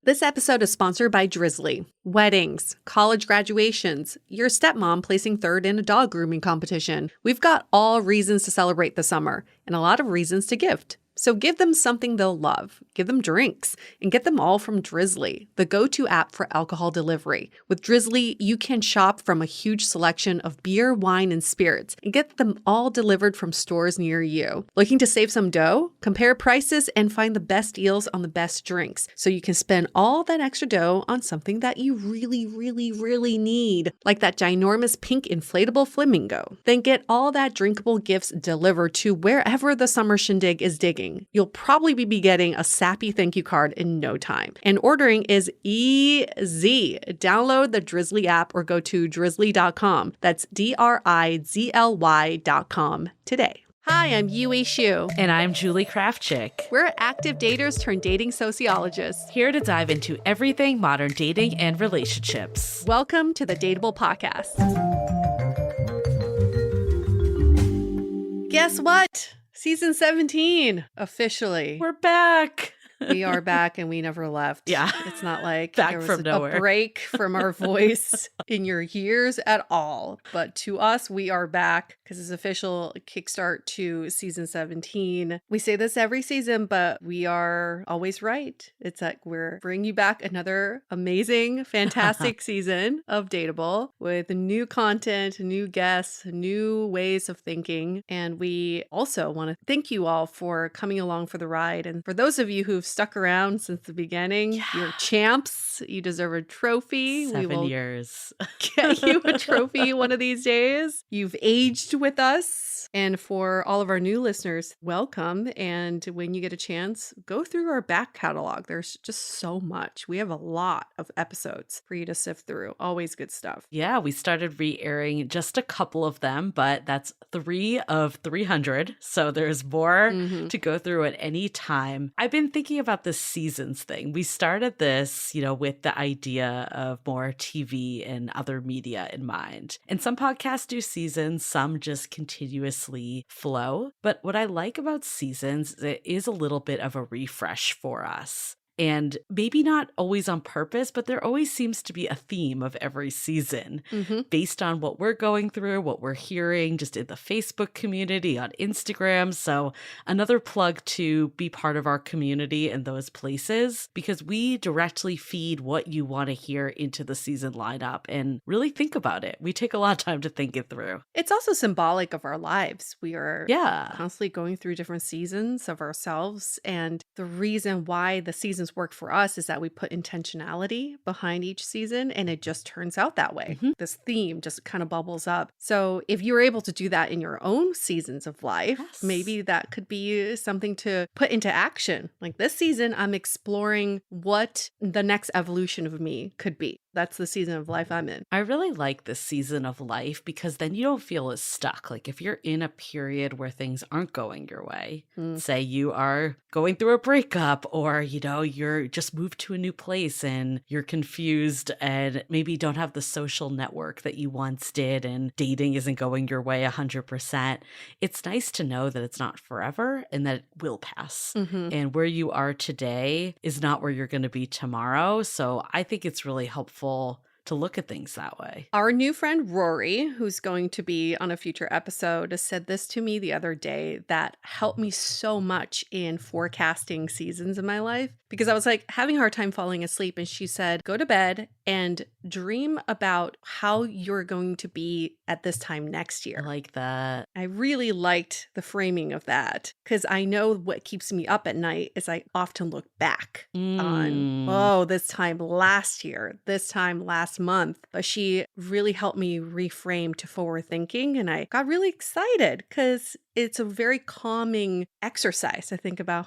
This episode is sponsored by Drizzly. Weddings, college graduations, your stepmom placing third in a dog grooming competition. We've got all reasons to celebrate the summer and a lot of reasons to gift. So give them something they'll love, give them drinks, and get them all from Drizzly, the go-to app for alcohol delivery. With Drizzly, you can shop from a huge selection of beer, wine, and spirits and get them all delivered from stores near you. Looking to save some dough? Compare prices and find the best deals on the best drinks so you can spend all that extra dough on something that you really need, like that ginormous pink inflatable flamingo. Then get all that drinkable gifts delivered to wherever the summer shindig is digging. You'll probably be getting a sappy thank you card in no time. And ordering is easy. Download the Drizzly app or go to drizzly.com. That's DRIZLY.com today. Hi, I'm Yui Shu. And I'm Julie Krafchick. We're active daters turned dating sociologists. Here to dive into everything modern dating and relationships. Welcome to the Dateable podcast. Guess what? Season 17, officially. We're back. We are back and we never left. Yeah. It's not like back there was from nowhere. A break from our voice in your ears at all. But to us, we are back because it's official kickstart to season 17. We say this every season, but we are always right. It's like we're bringing you back another amazing, fantastic season of Dateable with new content, new guests, new ways of thinking. And we also want to thank you all for coming along for the ride. And for those of you who've stuck around since the beginning, you're champs. You deserve a trophy. 7 years. Get you a trophy one of these days. You've aged with us. And for all of our new listeners, welcome. And when you get a chance, go through our back catalog. There's just so much. We have a lot of episodes for you to sift through. Always good stuff. Yeah, we started re-airing just a couple of them, but that's 3 of 300. So there's more to go through at any time. I've been thinking about this seasons thing. We started this, with the idea of more TV and other media in mind. And some podcasts do seasons, some just continuously flow. But what I like about seasons is it is a little bit of a refresh for us. And maybe not always on purpose, but there always seems to be a theme of every season based on what we're going through, what we're hearing just in the Facebook community, on Instagram. So another plug to be part of our community in those places, because we directly feed what you want to hear into the season lineup and really think about it. We take a lot of time to think it through. It's also symbolic of our lives. We are constantly going through different seasons of ourselves. And the reason why the seasons work for us is that we put intentionality behind each season and it just turns out that way. This theme just kind of bubbles up. So if you're able to do that in your own seasons of life, maybe that could be something to put into action. Like this season, I'm exploring what the next evolution of me could be. That's the season of life I'm in. I really like this season of life because then you don't feel as stuck. Like if you're in a period where things aren't going your way, say you are going through a breakup or, you're just moved to a new place and you're confused and maybe don't have the social network that you once did and dating isn't going your way 100%. It's nice to know that it's not forever and that it will pass. And where you are today is not where you're going to be tomorrow. So I think it's really helpful to look at things that way. Our new friend Rory, who's going to be on a future episode, said this to me the other day that helped me so much in forecasting seasons in my life, because I was like having a hard time falling asleep. And she said, go to bed and dream about how you're going to be at this time next year. I like that. I really liked the framing of that because I know what keeps me up at night is I often look back on, this time last year, this time last month. But she really helped me reframe to forward thinking. And I got really excited because it's a very calming exercise to think about,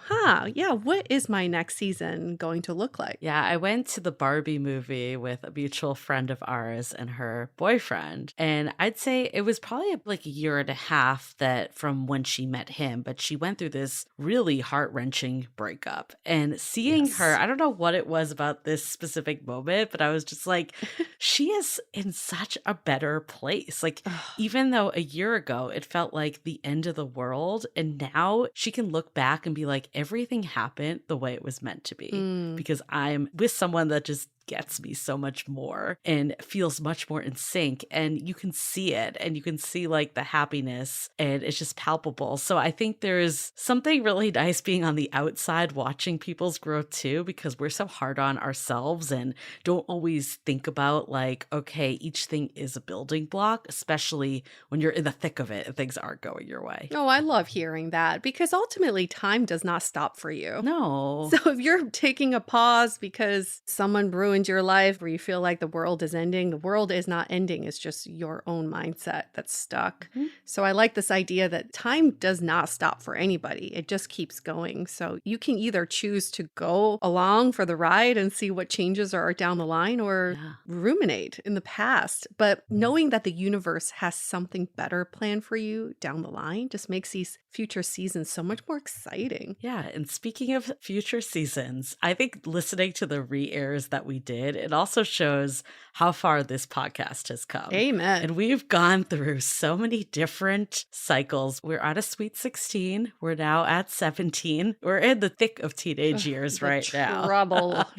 what is my next season going to look like? Yeah, I went to the Barbie movie with a mutual friend of ours and her boyfriend. And I'd say it was probably like a year and a half that from when she met him, but she went through this really heart-wrenching breakup. And seeing her, I don't know what it was about this specific moment, but I was just like, she is in such a better place. Like, even though a year ago it felt like the end of the world, and now she can look back and be like, everything happened the way it was meant meant to be, because I'm with someone that just gets me so much more and feels much more in sync, and you can see it, and you can see like the happiness, and it's just palpable. So I think there's something really nice being on the outside watching people's growth too, because we're so hard on ourselves and don't always think about like, okay, each thing is a building block, especially when you're in the thick of it and things aren't going your way. Oh, I love hearing that, because ultimately time does not stop for you. No. So if you're taking a pause because someone ruined your life, where you feel like the world is ending, the world is not ending. It's just your own mindset that's stuck. So I like this idea that time does not stop for anybody. It just keeps going. So you can either choose to go along for the ride and see what changes are down the line, or ruminate in the past. But knowing that the universe has something better planned for you down the line just makes these future seasons so much more exciting. Yeah. And speaking of future seasons, I think listening to the re-airs that we did, it also shows how far this podcast has come. Amen. And we've gone through so many different cycles. We're at a sweet 16. We're now at 17. We're in the thick of teenage years right now.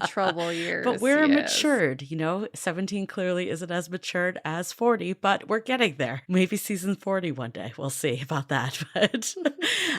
Trouble years. But we're matured, 17 clearly isn't as matured as 40, but we're getting there. Maybe season 40 one day. We'll see about that. But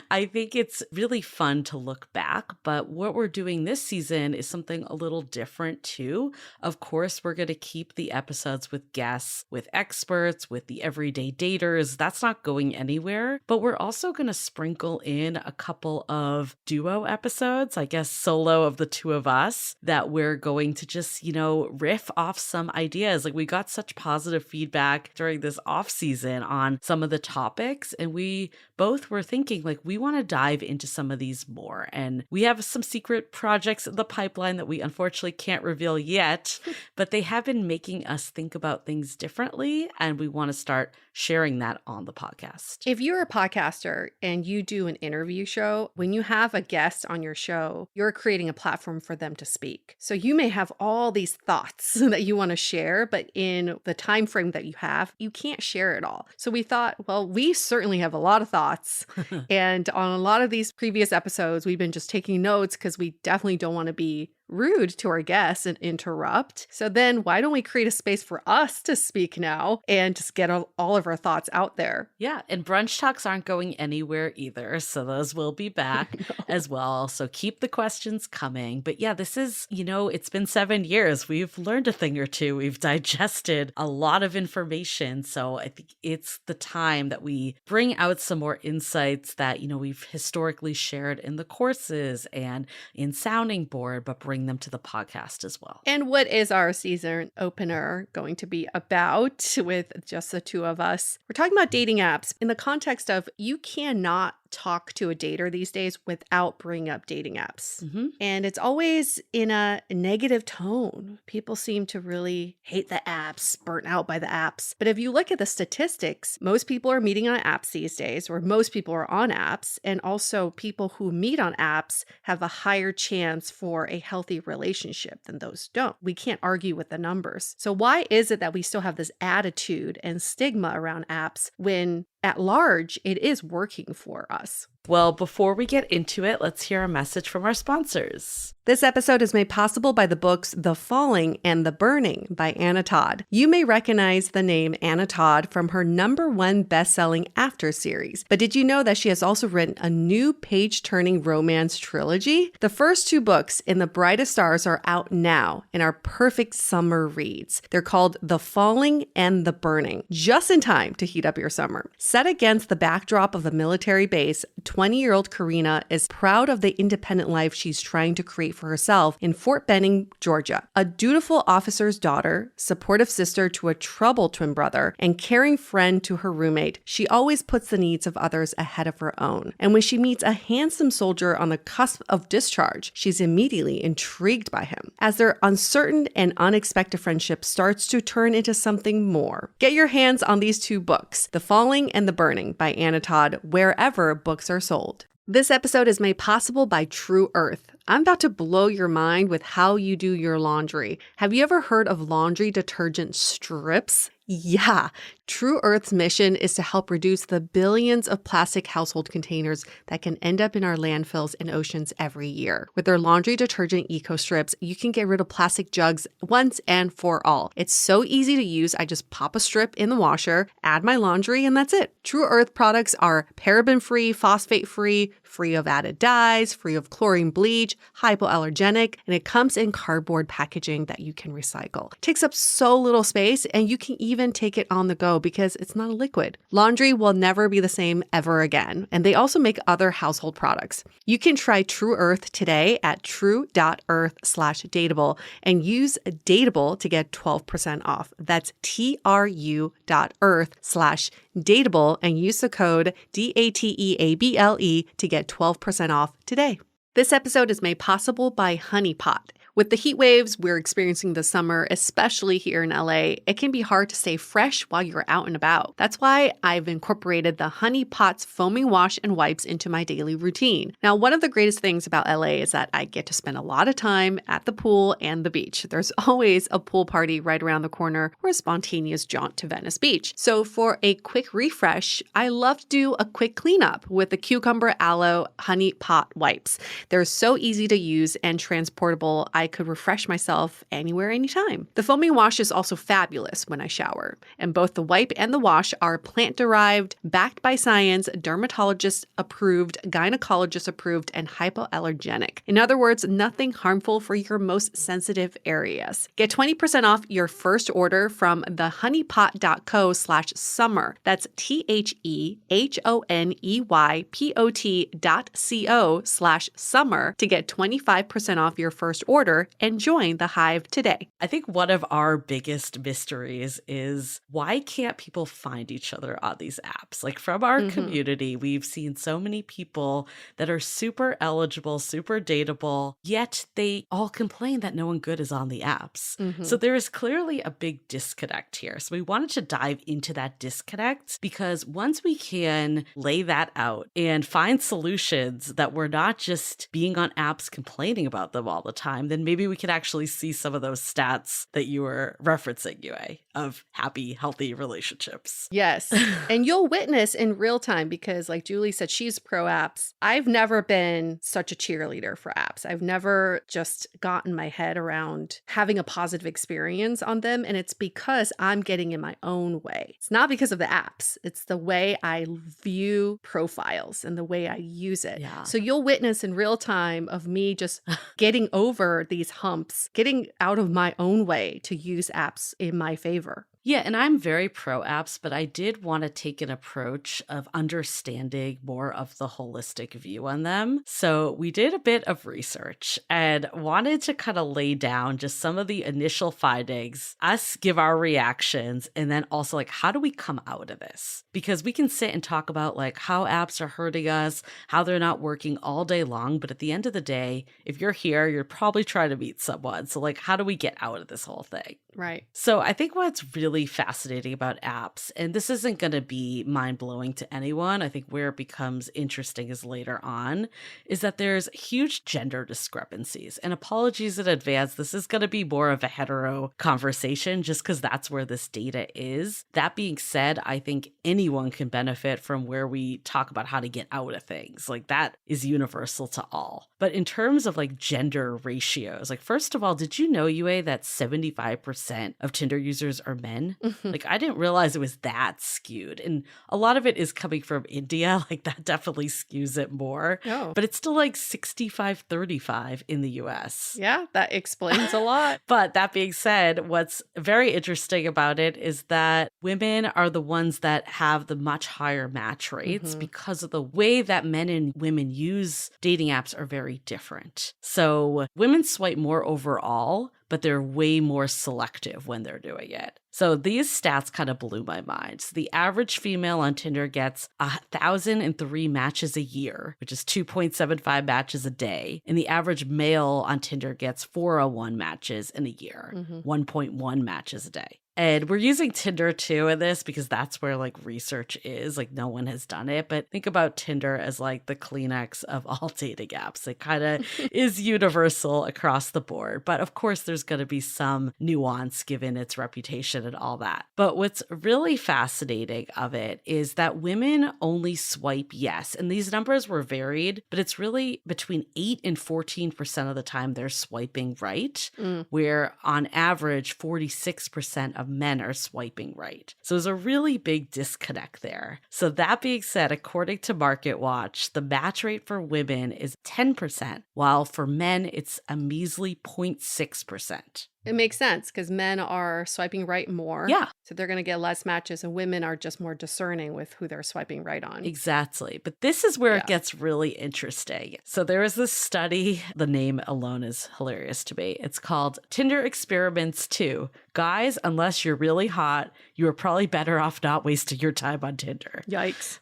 I think it's really fun to look back. But what we're doing this season is something a little different too. Of course, we're going to keep the episodes with guests, with experts, with the everyday daters. That's not going anywhere. But we're also going to sprinkle in a couple of duo episodes, I guess solo of the two of us, that we're going to just, riff off some ideas. Like, we got such positive feedback during this off season on some of the topics, and we both were thinking like, we want to dive into some of these more. And we have some secret projects in the pipeline that we unfortunately can't reveal yet, but they have been making us think about things differently, and we want to start sharing that on the podcast. If you're a podcaster and you do an interview show, when you have a guest on your show, you're creating a platform for them to speak. So you may have all these thoughts that you want to share, but in the time frame that you have, you can't share it all. So we thought, well, we certainly have a lot of thoughts. And on a lot of these previous episodes, we've been just taking notes because we definitely don't want to be rude to our guests and interrupt. So then why don't we create a space for us to speak now and just get all of our thoughts out there? Yeah. And brunch talks aren't going anywhere either. So those will be back as well. So keep the questions coming. But yeah, this is, it's been 7 years. We've learned a thing or two. We've digested a lot of information. So I think it's the time that we bring out some more insights that, we've historically shared in the courses and in Sounding Board, but bring them to the podcast as well. And what is our season opener going to be about with just the two of us? We're talking about dating apps in the context of you cannot talk to a dater these days without bringing up dating apps. And it's always in a negative tone. People seem to really hate the apps, burnt out by the apps. But if you look at the statistics, most people are meeting on apps these days, or most people are on apps. And also people who meet on apps have a higher chance for a healthy relationship than those don't. We can't argue with the numbers. So why is it that we still have this attitude and stigma around apps when at large it is working for us? Well, before we get into it, let's hear a message from our sponsors. This episode is made possible by the books The Falling and The Burning by Anna Todd. You may recognize the name Anna Todd from her #1 best-selling After series, but did you know that she has also written a new page-turning romance trilogy? The first 2 books in The Brightest Stars are out now and are perfect summer reads. They're called The Falling and The Burning, just in time to heat up your summer. Set against the backdrop of a military base, 20-year-old Karina is proud of the independent life she's trying to create for herself in Fort Benning, Georgia. A dutiful officer's daughter, supportive sister to a troubled twin brother, and caring friend to her roommate, she always puts the needs of others ahead of her own. And when she meets a handsome soldier on the cusp of discharge, she's immediately intrigued by him. As their uncertain and unexpected friendship starts to turn into something more. Get your hands on these 2 books, The Falling and The Burning by Anna Todd, wherever books are sold. This episode is made possible by True Earth. I'm about to blow your mind with how you do your laundry. Have you ever heard of laundry detergent strips? Yeah. True Earth's mission is to help reduce the billions of plastic household containers that can end up in our landfills and oceans every year. With their laundry detergent eco strips, you can get rid of plastic jugs once and for all. It's so easy to use. I just pop a strip in the washer, add my laundry, and that's it. True Earth products are paraben-free, phosphate-free, free of added dyes, free of chlorine bleach, hypoallergenic, and it comes in cardboard packaging that you can recycle. It takes up so little space, and you can even take it on the go because it's not a liquid. Laundry will never be the same ever again, and they also make other household products. You can try True Earth today at true.earth/dateable and use Dateable to get 12% off. That's tru.earth/dateable and use the code DATEABLE to get 12% off today. This episode is made possible by Honey Pot. With the heat waves we're experiencing this summer, especially here in LA, it can be hard to stay fresh while you're out and about. That's why I've incorporated the Honey Pot's foaming wash and wipes into my daily routine. Now, one of the greatest things about LA is that I get to spend a lot of time at the pool and the beach. There's always a pool party right around the corner or a spontaneous jaunt to Venice Beach. So for a quick refresh, I love to do a quick cleanup with the Cucumber Aloe Honey Pot wipes. They're so easy to use and transportable. I could refresh myself anywhere, anytime. The foaming wash is also fabulous when I shower, and both the wipe and the wash are plant-derived, backed by science, dermatologist-approved, gynecologist-approved, and hypoallergenic. In other words, nothing harmful for your most sensitive areas. Get 20% off your first order from thehoneypot.co/summer. That's thehoneypot.co/summer to get 25% off your first order and join the Hive today. I think one of our biggest mysteries is why can't people find each other on these apps? Like from our community, we've seen so many people that are super eligible, super dateable, yet they all complain that no one good is on the apps. So there is clearly a big disconnect here. So we wanted to dive into that disconnect because once we can lay that out and find solutions that we're not just being on apps complaining about them all the time, then maybe we can actually see some of those stats that you were referencing, Yue, of happy, healthy relationships. Yes. And you'll witness in real time because, like Julie said, she's pro apps. I've never been such a cheerleader for apps. I've never just gotten my head around having a positive experience on them. And it's because I'm getting in my own way. It's not because of the apps. It's the way I view profiles and the way I use it. Yeah. So you'll witness in real time of me just getting over these humps, getting out of my own way to use apps in my favor. Yeah, and I'm very pro apps, but I did want to take an approach of understanding more of the holistic view on them. So we did a bit of research and wanted to kind of lay down just some of the initial findings, us give our reactions, and then also like, how do we come out of this? Because we can sit and talk about like how apps are hurting us, how they're not working all day long. But at the end of the day, if you're here, you're probably trying to meet someone. So like, how do we get out of this whole thing? Right. So I think what's really fascinating about apps, and this isn't going to be mind-blowing to anyone, I think where it becomes interesting is later on, is that there's huge gender discrepancies. And apologies in advance, this is going to be more of a hetero conversation just because that's where this data is. That being said, I think anyone can benefit from where we talk about how to get out of things. Like that is universal to all. But in terms of like gender ratios, like first of all, did you know, Yue, that 75% of Tinder users are men? Like I didn't realize it was that skewed. And a lot of it is coming from India. Like that definitely skews it more. Oh. But it's still like 65-35 in the US. Yeah, that explains a lot. But that being said, what's very interesting about it is that women are the ones that have the much higher match rates because of the way that men and women use dating apps are very different. So women swipe more overall, but they're way more selective when they're doing it. So these stats kind of blew my mind. So the average female on Tinder gets 1,003 matches a year, which is 2.75 matches a day. And the average male on Tinder gets 401 matches in a year, 1.1 matches a day. And we're using Tinder too in this because that's where like research is. Like no one has done it. But think about Tinder as like the Kleenex of all dating apps. It kind of is universal across the board. But of course, there's going to be some nuance given its reputation and all that. But what's really fascinating of it is that women only swipe yes. And these numbers were varied, but it's really between 8 and 14% of the time they're swiping right, where on average, 46% of men are swiping right. So there's a really big disconnect there. So that being said, according to MarketWatch, the match rate for women is 10%, while for men, it's a measly 0.6%. It makes sense because men are swiping right more. Yeah. So they're going to get less matches, and women are just more discerning with who they're swiping right on. Exactly. But this is where it gets really interesting. So there was this study, the name alone is hilarious to me. It's called Tinder Experiments 2. Guys, unless you're really hot, you are probably better off not wasting your time on Tinder. Yikes.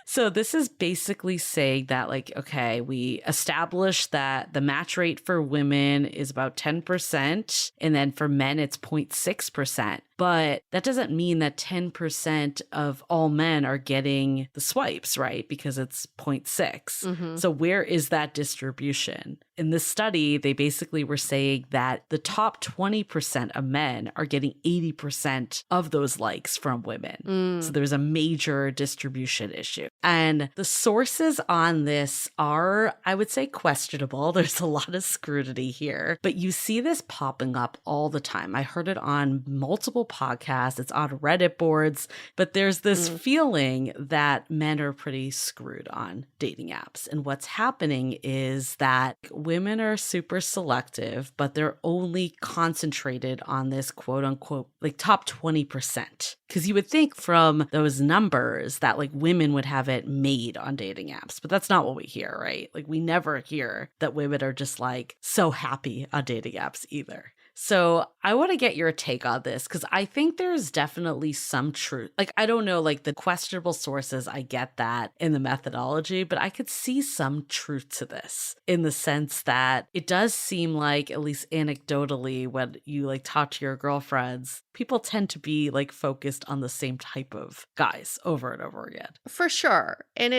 So this is basically saying that, like, okay, we established that the match rate for women is about 10%, and then for men, it's 0.6%. But that doesn't mean that 10% of all men are getting the swipes, right? Because it's 0.6. So where is that distribution? In this study, they basically were saying that the top 20% of men are getting 80% of those likes from women. So there's a major distribution issue. And the sources on this are, I would say, questionable. There's a lot of scrutiny here, but you see this popping up all the time. I heard it on multiple podcasts, it's on Reddit boards, but there's this feeling that men are pretty screwed on dating apps. And what's happening is that women are super selective, but they're only concentrated on this quote unquote, like top 20%. Because you would think from those numbers that like women would have it made on dating apps, but that's not what we hear, right? Like we never hear that women are just like so happy on dating apps either. So I want to get your take on this because I think there's definitely some truth. Like, I don't know, like the questionable sources, I get that in the methodology, but I could see some truth to this in the sense that it does seem like, at least anecdotally, when you like talk to your girlfriends, people tend to be like focused on the same type of guys over and over again. For sure. And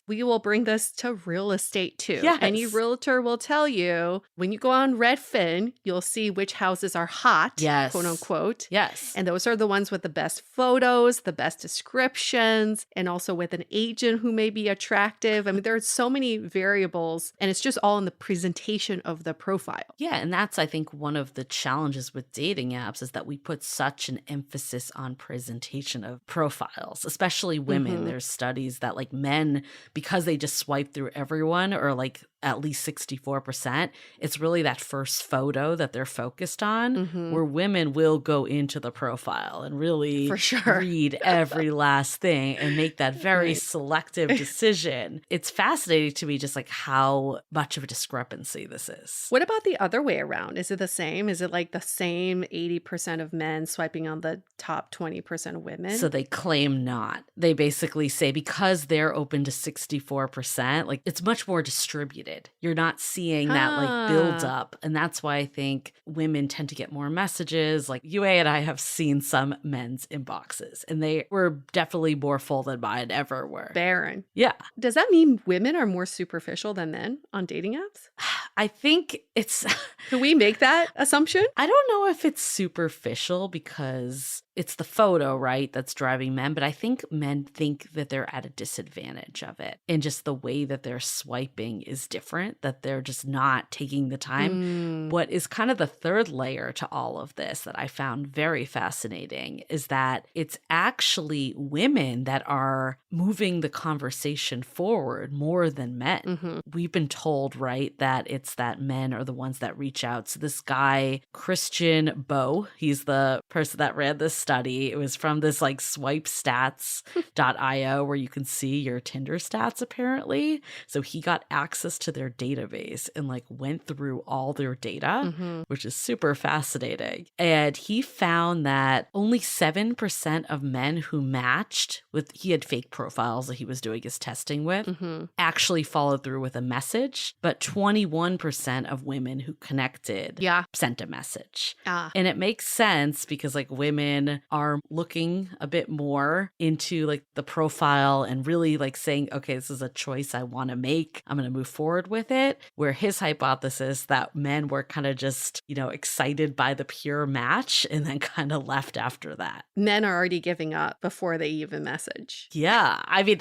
we will bring this to real estate too. Yes. Any realtor will tell you when you go on Redfin, you'll see which houses are hot, yes, quote unquote. Yes. And those are the ones with the best photos, the best descriptions, and also with an agent who may be attractive. I mean, there are so many variables, and it's just all in the presentation of the profile. Yeah. And that's, I think, one of the challenges with dating apps is that we put such an emphasis on presentation of profiles, especially women. There's studies that like men, because they just swipe through everyone, or like at least 64%, it's really that first photo that they're focused on, where women will go into the profile and really For sure. read every last thing and make that very selective decision. It's fascinating to me just like how much of a discrepancy this is. What about the other way around? Is it the same? Is it like the same 80% of men swiping on the top 20% of women? So they claim not. They basically say because they're open to 64%, like it's much more distributed. You're not seeing that like build up. And that's why I think women tend to get more messages. Like UA and I have seen some men's inboxes, and they were definitely more full than mine ever were. Barren. Yeah. Does that mean women are more superficial than men on dating apps? I think it's... Can we make that assumption? I don't know if it's superficial because it's the photo, right, that's driving men. But I think men think that they're at a disadvantage of it. And just the way that they're swiping is different, that they're just not taking the time. What is kind of the third layer to all of this that I found very fascinating is that it's actually women that are moving the conversation forward more than men. We've been told, right, that it's that men are the ones that reach out. So this guy, Christian Bowe, he's the person that ran this study. It was from this like swipestats.io where you can see your Tinder stats apparently. So he got access to their database and like went through all their data, which is super fascinating. And he found that only 7% of men who matched with, he had fake profiles that he was doing his testing with, actually followed through with a message, but 21% of women who connected sent a message. And it makes sense because like women are looking a bit more into like the profile and really like saying, okay, this is a choice I want to make. I'm going to move forward with it. Where his hypothesis that men were kind of just, you know, excited by the pure match and then kind of left after that. Men are already giving up before they even message. Yeah. I mean,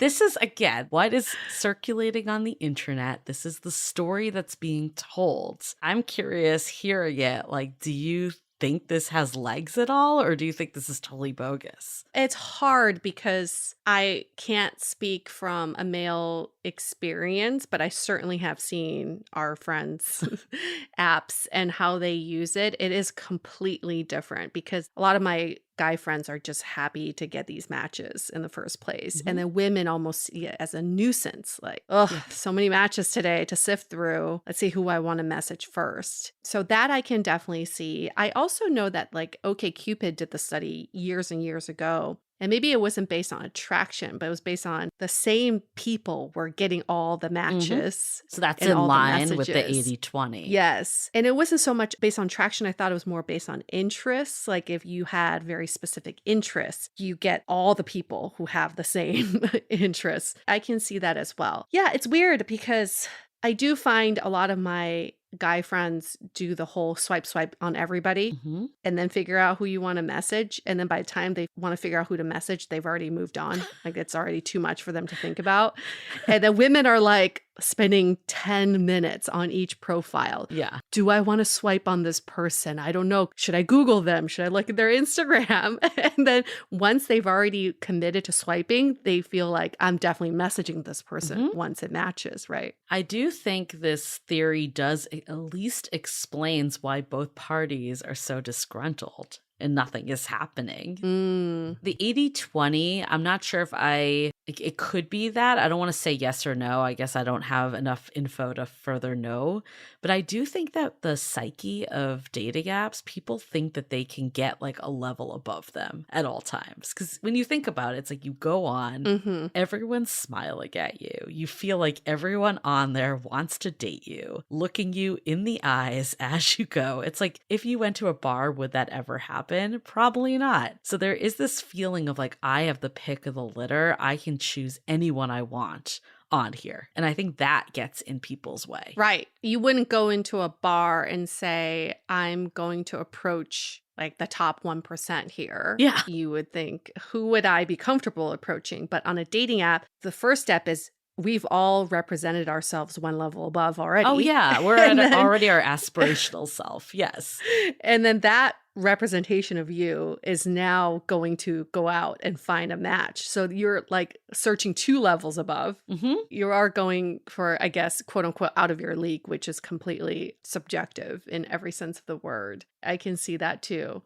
this is, again, what is circulating on the internet. This is the story that's being told. I'm curious hearing it. Like, do you think this has legs at all, or do you think this is totally bogus? It's hard because I can't speak from a male experience, but I certainly have seen our friends' apps and how they use it. It is completely different because a lot of my guy friends are just happy to get these matches in the first place. And then women almost see it as a nuisance. Like, oh, so many matches today to sift through. Let's see who I want to message first. So that I can definitely see. I also know that like OkCupid did the study years and years ago. And maybe it wasn't based on attraction, but it was based on the same people were getting all the matches. So that's in line with the 80-20. Yes. And it wasn't so much based on traction. I thought it was more based on interests. Like if you had very specific interests, you get all the people who have the same interests. I can see that as well. Yeah, it's weird because I do find a lot of my guy friends do the whole swipe on everybody and then figure out who you want to message. And then by the time they want to figure out who to message, they've already moved on. Like it's already too much for them to think about. And then women are like spending 10 minutes on each profile. Yeah. Do I want to swipe on this person? I don't know. Should I Google them? Should I look at their Instagram? And then once they've already committed to swiping, they feel like I'm definitely messaging this person once it matches, right? I do think this theory does at least explains why both parties are so disgruntled and nothing is happening. The 80-20, I'm not sure if it could be that. I don't want to say yes or no. I guess I don't have enough info to further know. But I do think that the psyche of dating apps, people think that they can get like a level above them at all times. Because when you think about it, it's like you go on, everyone's smiling at you. You feel like everyone on there wants to date you, looking you in the eyes as you go. It's like if you went to a bar, would that ever happen? Probably not. So there is this feeling of like, I have the pick of the litter. I can choose anyone I want on here. And I think that gets in people's way. Right. You wouldn't go into a bar and say, I'm going to approach like the top 1% here. Yeah. You would think, who would I be comfortable approaching? But on a dating app, the first step is we've all represented ourselves one level above already. Oh, yeah. We're already our aspirational self. Yes. And then that representation of you is now going to go out and find a match. So you're like searching 2 levels above. You are going for, I guess, quote unquote, out of your league, which is completely subjective in every sense of the word. I can see that too.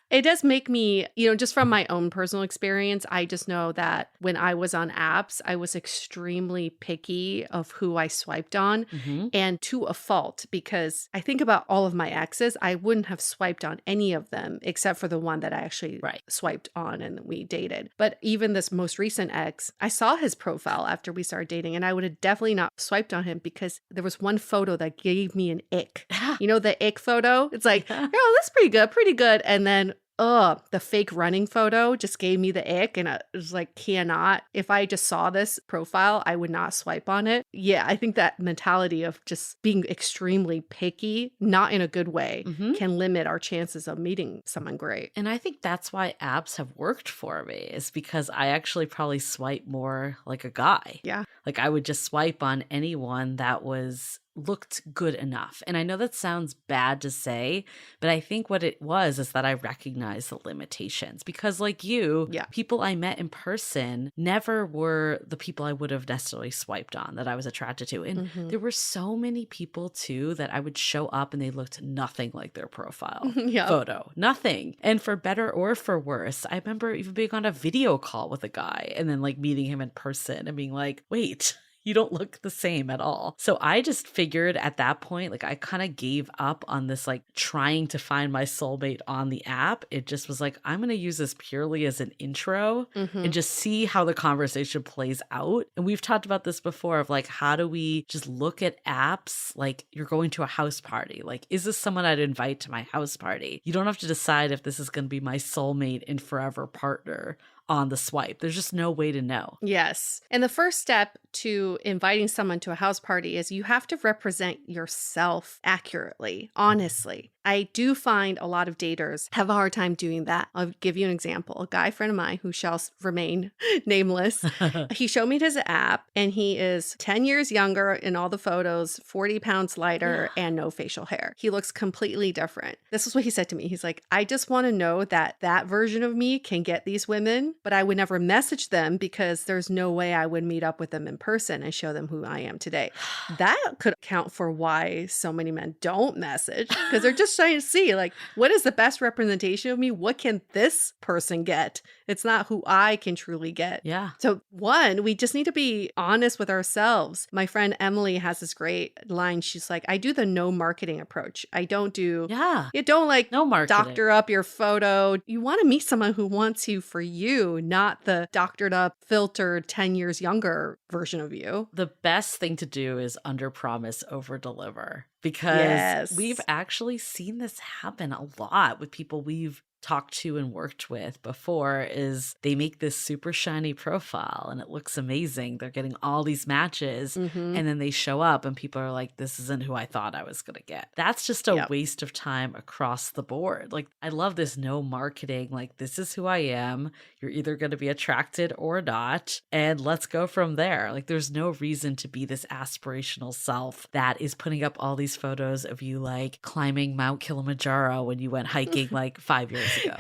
It does make me, just from my own personal experience, I just know that when I was on apps, I was extremely picky of who I swiped on and to a fault, because I think about all of my exes, I wouldn't have swiped on any of them except for the one that I actually swiped on and we dated. But even this most recent ex, I saw his profile after we started dating and I would have definitely not swiped on him because there was one photo that gave me an ick. The ick photo? It's like, oh, that's pretty good. And then the fake running photo just gave me the ick and I was like, cannot. If I just saw this profile, I would not swipe on it. Yeah, I think that mentality of just being extremely picky, not in a good way, can limit our chances of meeting someone great. And I think that's why apps have worked for me, is because I actually probably swipe more like a guy. Yeah. Like I would just swipe on anyone that was looked good enough. And I know that sounds bad to say, but I think what it was is that I recognized the limitations because, like you, Yeah. people I met in person never were the people I would have necessarily swiped on that I was attracted to. And there were so many people too that I would show up and they looked nothing like their profile Yeah. photo, nothing. And for better or for worse, I remember even being on a video call with a guy and then like meeting him in person and being like, wait, you don't look the same at all. So I just figured at that point, like I kind of gave up on this, like trying to find my soulmate on the app. It just was like, I'm going to use this purely as an intro and just see how the conversation plays out. And we've talked about this before of like, how do we just look at apps like you're going to a house party? Like, is this someone I'd invite to my house party? You don't have to decide if this is going to be my soulmate and forever partner on the swipe. There's just no way to know. Yes. And the first step to inviting someone to a house party is you have to represent yourself accurately, honestly. I do find a lot of daters have a hard time doing that. I'll give you an example. A guy friend of mine who shall remain nameless, he showed me his app and he is 10 years younger in all the photos, 40 pounds lighter, and no facial hair. He looks completely different. This is what he said to me. He's like, I just want to know that that version of me can get these women, but I would never message them because there's no way I would meet up with them in person and show them who I am today. That could account for why so many men don't message because they're just trying to see like, what is the best representation of me? What can this person get? It's not who I can truly get. Yeah. So one, we just need to be honest with ourselves. My friend Emily has this great line. She's like, I do the no marketing approach. I don't do, you don't like no marketing. Doctor up your photo. You want to meet someone who wants you for you, not the doctored up, filtered 10 years younger version of you. The best thing to do is under promise, over deliver, because we've actually seen this happen a lot with people we've talked to and worked with before. Is they make this super shiny profile and it looks amazing. They're getting all these matches and then they show up and people are like, this isn't who I thought I was going to get. That's just a waste of time across the board. Like, I love this no marketing. Like, this is who I am. You're either going to be attracted or not. And let's go from there. Like, there's no reason to be this aspirational self that is putting up all these photos of you like climbing Mount Kilimanjaro when you went hiking like 5 years ago.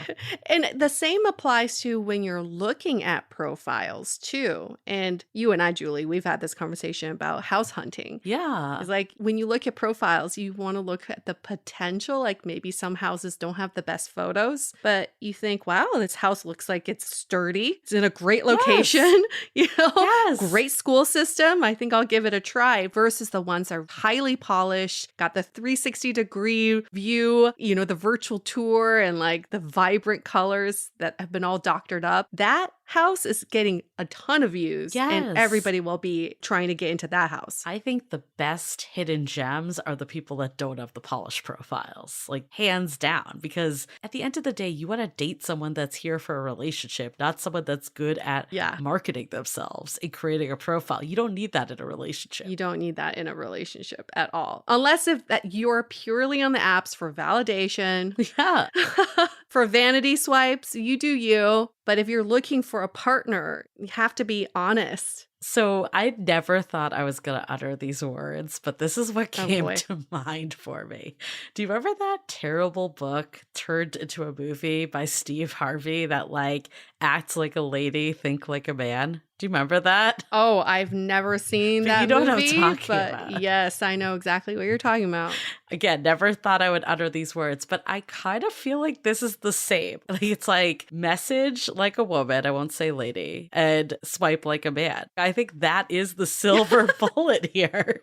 And the same applies to when you're looking at profiles too. And you and I, Julie, we've had this conversation about house hunting. Yeah. It's like when you look at profiles, you want to look at the potential. Like maybe some houses don't have the best photos, but you think, wow, this house looks like it's sturdy. It's in a great location, great school system. I think I'll give it a try versus the ones that are highly polished, got the 360-degree view, the virtual tour and like the vibrant colors that have been all doctored up. That house is getting a ton of views and everybody will be trying to get into that house. I think the best hidden gems are the people that don't have the polished profiles, like hands down, because at the end of the day, you want to date someone that's here for a relationship, not someone that's good at marketing themselves and creating a profile. You don't need that in a relationship. You don't need that in a relationship at all. Unless if that you're purely on the apps for validation. Yeah. For vanity swipes, you do you. But if you're looking for a partner, you have to be honest. So I never thought I was going to utter these words, but this is what came to mind for me. Do you remember that terrible book turned into a movie by Steve Harvey that like acts like a lady, think like a man? Do you remember that? Oh, I've never seen that you know movie, what I'm talking but about. Yes, I know exactly what you're talking about. Again, never thought I would utter these words, but I kind of feel like this is the same. Like it's like message like a woman, I won't say lady, and swipe like a man. I think that is the silver bullet here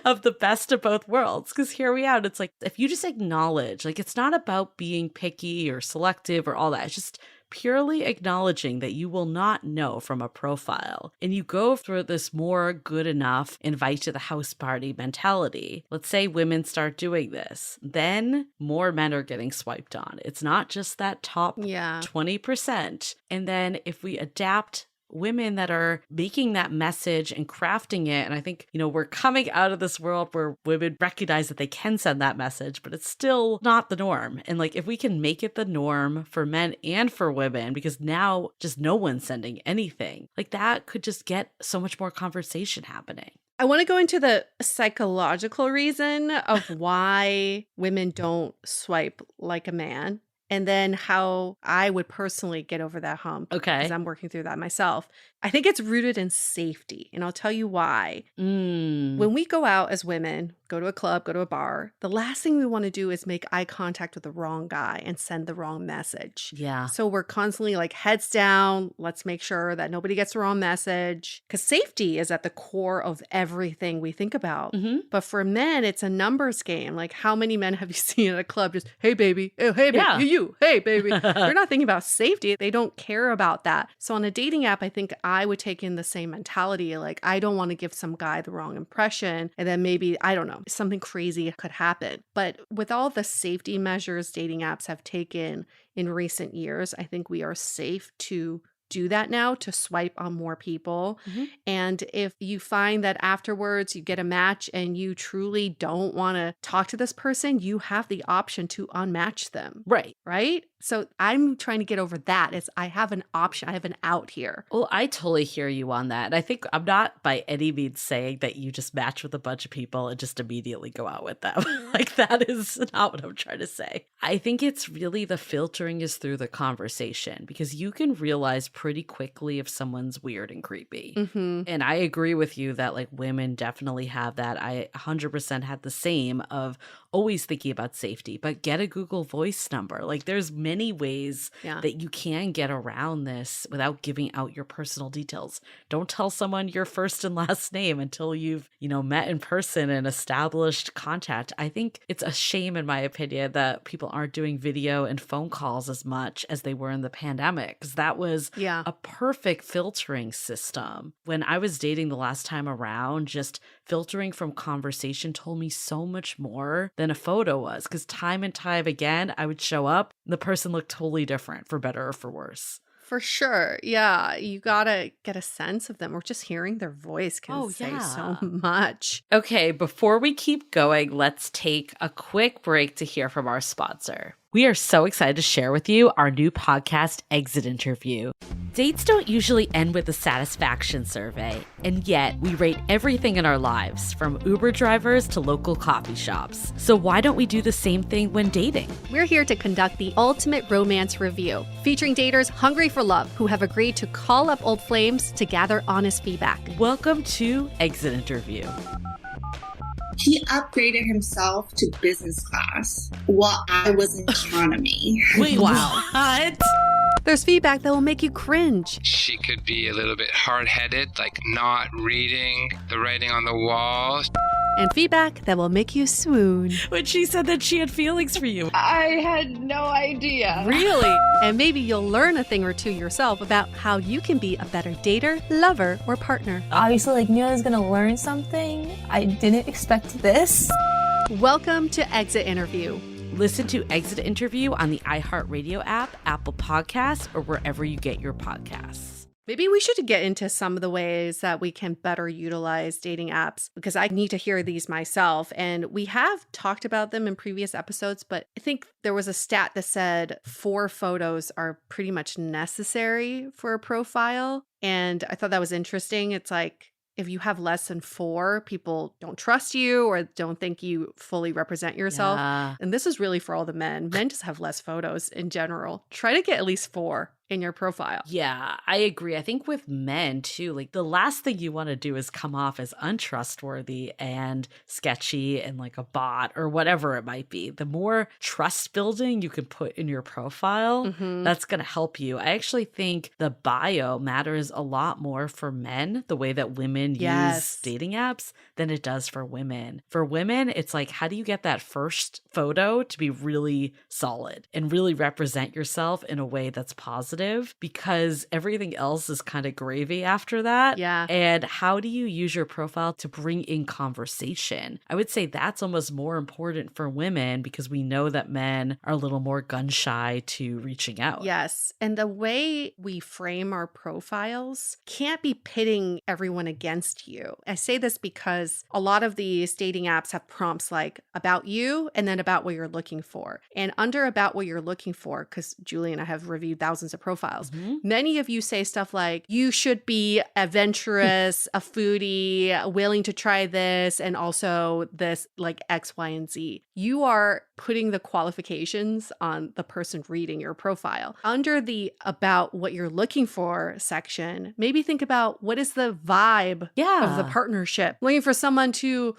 of the best of both worlds. Because here we are, it's like if you just acknowledge, like it's not about being picky or selective or all that. It's just purely acknowledging that you will not know from a profile. And you go through this more good enough invite to the house party mentality. Let's say women start doing this. Then more men are getting swiped on. It's not just that top 20%. And then if we adapt women that are making that message and crafting it. And I think, we're coming out of this world where women recognize that they can send that message, but it's still not the norm. And like, if we can make it the norm for men and for women, because now just no one's sending anything, like that could just get so much more conversation happening. I want to go into the psychological reason of why women don't swipe like a man, and then how I would personally get over that hump because Okay. I'm working through that myself. I think it's rooted in safety, and I'll tell you why. When we go out as women, go to a club, go to a bar, the last thing we want to do is make eye contact with the wrong guy and send the wrong message. Yeah. So we're constantly like heads down. Let's make sure that nobody gets the wrong message because safety is at the core of everything we think about. But for men, it's a numbers game. Like how many men have you seen at a club just, hey, baby, oh, hey, baby, Yeah. you, hey, baby. They're not thinking about safety. They don't care about that. So on a dating app, I think I would take in the same mentality. Like I don't want to give some guy the wrong impression. And then maybe, I don't know, something crazy could happen. But with all the safety measures dating apps have taken in recent years, I think we are safe to do that now, to swipe on more people. And if you find that afterwards you get a match and you truly don't want to talk to this person, you have the option to unmatch them. Right? So I'm trying to get over that. Is I have an option. I have an out here. Well, I totally hear you on that. And I think I'm not by any means saying that you just match with a bunch of people and just immediately go out with them. Like that is not what I'm trying to say. I think it's really the filtering is through the conversation because you can realize pretty quickly if someone's weird and creepy. And I agree with you that like women definitely have that. I 100% had the same of always thinking about safety, but get a Google Voice number. Like there's many ways that you can get around this without giving out your personal details. Don't tell someone your first and last name until you've, met in person and established contact. I think it's a shame, in my opinion, that people aren't doing video and phone calls as much as they were in the pandemic, because that was a perfect filtering system. When I was dating the last time around, just filtering from conversation told me so much more than a photo was, because time and time again, I would show up, the person looked totally different, for better or for worse. For sure. Yeah. You got to get a sense of them, or just hearing their voice can say so much. Okay, before we keep going, let's take a quick break to hear from our sponsor. We are so excited to share with you our new podcast, Exit Interview. Dates don't usually end with a satisfaction survey, and yet we rate everything in our lives, from Uber drivers to local coffee shops. So why don't we do the same thing when dating? We're here to conduct the ultimate romance review, featuring daters hungry for love who have agreed to call up old flames to gather honest feedback. Welcome to Exit Interview. He upgraded himself to business class while I was in economy. Wait, wow. What? There's feedback that will make you cringe. She could be a little bit hard-headed, like not reading the writing on the wall. And feedback that will make you swoon. When she said that she had feelings for you. I had no idea. Really? And maybe you'll learn a thing or two yourself about how you can be a better dater, lover, or partner. Obviously, like, knew I was gonna learn something. I didn't expect this. Welcome to Exit Interview. Listen to Exit Interview on the iHeartRadio app, Apple Podcasts, or wherever you get your podcasts. Maybe we should get into some of the ways that we can better utilize dating apps, because I need to hear these myself. And we have talked about them in previous episodes, but I think there was a stat that said 4 photos are pretty much necessary for a profile. And I thought that was interesting. It's like, if you have less than 4, people don't trust you or don't think you fully represent yourself. Yeah. And this is really for all the men. Men just have less photos in general. Try to get at least 4 in your profile. Yeah, I agree. I think with men too, like the last thing you want to do is come off as untrustworthy and sketchy and like a bot or whatever it might be. The more trust building you can put in your profile, that's going to help you. I actually think the bio matters a lot more for men, the way that women use dating apps, than it does for women. For women, it's like, how do you get that first photo to be really solid and really represent yourself in a way that's positive? Because everything else is kind of gravy after that. Yeah. And how do you use your profile to bring in conversation? I would say that's almost more important for women, because we know that men are a little more gun shy to reaching out. Yes. And the way we frame our profiles can't be pitting everyone against you. I say this because a lot of these dating apps have prompts like about you and then about what you're looking for. And under about what you're looking for, because Julie and I have reviewed thousands of profiles. Mhm. Many of you say stuff like, you should be adventurous, a foodie, willing to try this, and also this like X, Y, and Z. You are putting the qualifications on the person reading your profile. Under the about what you're looking for section, maybe think about what is the vibe of the Yeah. partnership. Looking for someone to